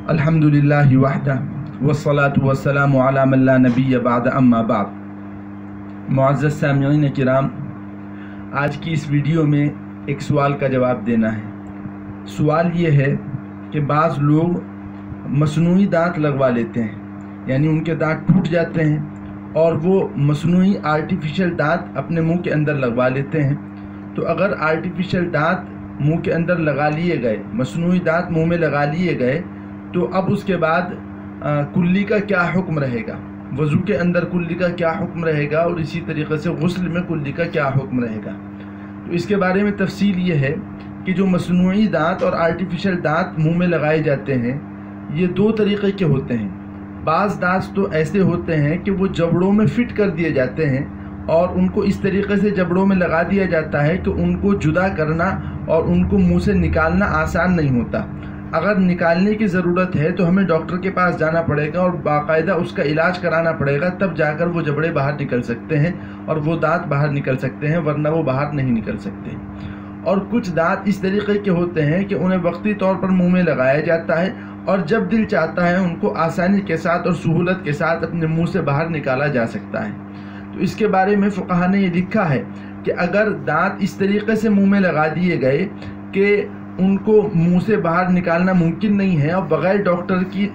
अल्हम्दुलिल्लाहि वहदह वस्सलातु वस्सलामु अला मन ला नबिय्य बाद अम्मा बाद। मुअज़्ज़ज़ सामिईन किराम, आज की इस वीडियो में एक सवाल का जवाब देना है। सवाल ये है कि बाज़ लोग मसनूई दांत लगवा लेते हैं, यानी उनके दांत टूट जाते हैं और वो मसनूई आर्टिफिशियल दांत अपने मुंह के अंदर लगवा लेते हैं। तो अगर आर्टिफिशियल दांत मुंह के अंदर लगा लिए गए, मसनूई दांत मुंह में लगा लिए गए, तो अब उसके बाद कुल्ली का क्या हुक्म रहेगा, वज़ू के अंदर कुल्ली का क्या हुक्म रहेगा और इसी तरीक़े से गुस्ल में कुल्ली का क्या हुक्म रहेगा। तो इसके बारे में तफसील ये है कि जो मसनूई दांत और आर्टिफिशियल दांत मुंह में लगाए जाते हैं, ये दो तरीक़े के होते हैं। बाज़ दांत तो ऐसे होते हैं कि वो जबड़ों में फ़िट कर दिए जाते हैं और उनको इस तरीक़े से जबड़ों में लगा दिया जाता है कि उनको जुदा करना और उनको मुंह से निकालना आसान नहीं होता। अगर निकालने की ज़रूरत है तो हमें डॉक्टर के पास जाना पड़ेगा और बाकायदा उसका इलाज कराना पड़ेगा, तब जाकर वो जबड़े बाहर निकल सकते हैं और वो दांत बाहर निकल सकते हैं, वरना वो बाहर नहीं निकल सकते। और कुछ दांत इस तरीके के होते हैं कि उन्हें वक्ती तौर पर मुंह में लगाया जाता है और जब दिल चाहता है उनको आसानी के साथ और सहूलत के साथ अपने मुंह से बाहर निकाला जा सकता है। तो इसके बारे में फुक़हा ने ये लिखा है कि अगर दांत इस तरीके से मुंह में लगा दिए गए कि उनको मुंह से बाहर निकालना मुमकिन नहीं है और बग़ैर डॉक्टर की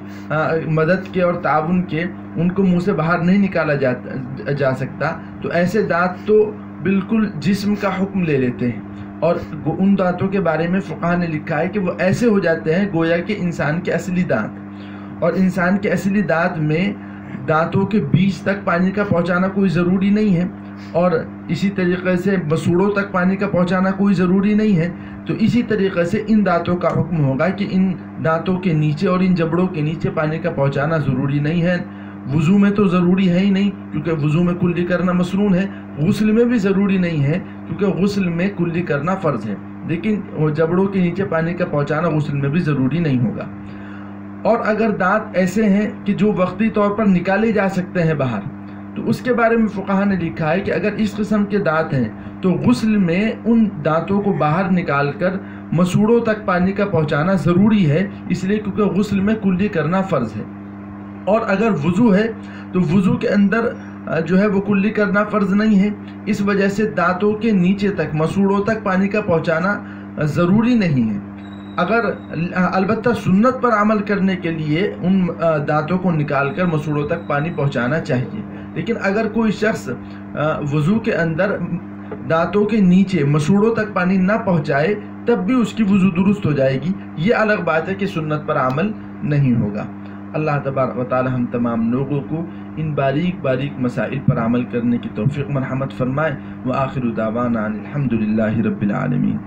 मदद के और ताउन के उनको मुंह से बाहर नहीं निकाला जा सकता, तो ऐसे दांत तो बिल्कुल जिस्म का हुक्म ले लेते हैं। और उन दांतों के बारे में फुक़हा ने लिखा है कि वो ऐसे हो जाते हैं गोया कि इंसान के असली दांत। और इंसान के असली दांत में दांतों के बीच तक पानी का पहुंचाना कोई ज़रूरी नहीं है और इसी तरीक़े से मसूड़ों तक पानी का पहुंचाना कोई ज़रूरी नहीं है। तो इसी तरीक़े से इन दांतों का हुक्म होगा कि इन दांतों के नीचे और इन जबड़ों के नीचे पानी का पहुंचाना ज़रूरी नहीं है। वज़ू में तो ज़रूरी है ही नहीं, क्योंकि वज़ू में कुल्ली करना मसनून है। गुस्ल में भी ज़रूरी नहीं है, क्योंकि गुस्ल में कुल्ली करना फ़र्ज़ है, लेकिन जबड़ों के नीचे पानी का पहुँचाना गुस्ल में भी ज़रूरी नहीं होगा। और अगर दांत ऐसे हैं कि जो वक्ती तौर पर निकाले जा सकते हैं बाहर, तो उसके बारे में फुक़हा ने लिखा है कि अगर इस किस्म के दांत हैं तो गुस्ल में उन दांतों को बाहर निकालकर मसूड़ों तक पानी का पहुंचाना ज़रूरी है, इसलिए क्योंकि गुस्ल में कुल्ली करना फ़र्ज़ है। और अगर वज़ू है तो वज़ू के अंदर जो है वो कुल्ली करना फ़र्ज़ नहीं है, इस वजह से दांतों के नीचे तक मसूड़ों तक पानी का पहुँचाना ज़रूरी नहीं है। अगर अलबत्ता सुन्नत पर अमल करने के लिए उन दांतों को निकालकर मसूड़ों तक पानी पहुँचाना चाहिए। लेकिन अगर कोई शख्स वज़ू के अंदर दांतों के नीचे मसूड़ों तक पानी ना पहुंचाए तब भी उसकी वज़ू दुरुस्त हो जाएगी। ये अलग बात है कि सुन्नत पर अमल नहीं होगा। अल्लाह तबारक व तआला हम तमाम लोगों को इन बारीक बारीक मसाइल पर अमल करने की तौफ़ीक़ मरहमत फ़रमाए। व आखिरु दावाना अनिल हम्दुलिल्लाहि रब्बिल आलमीन।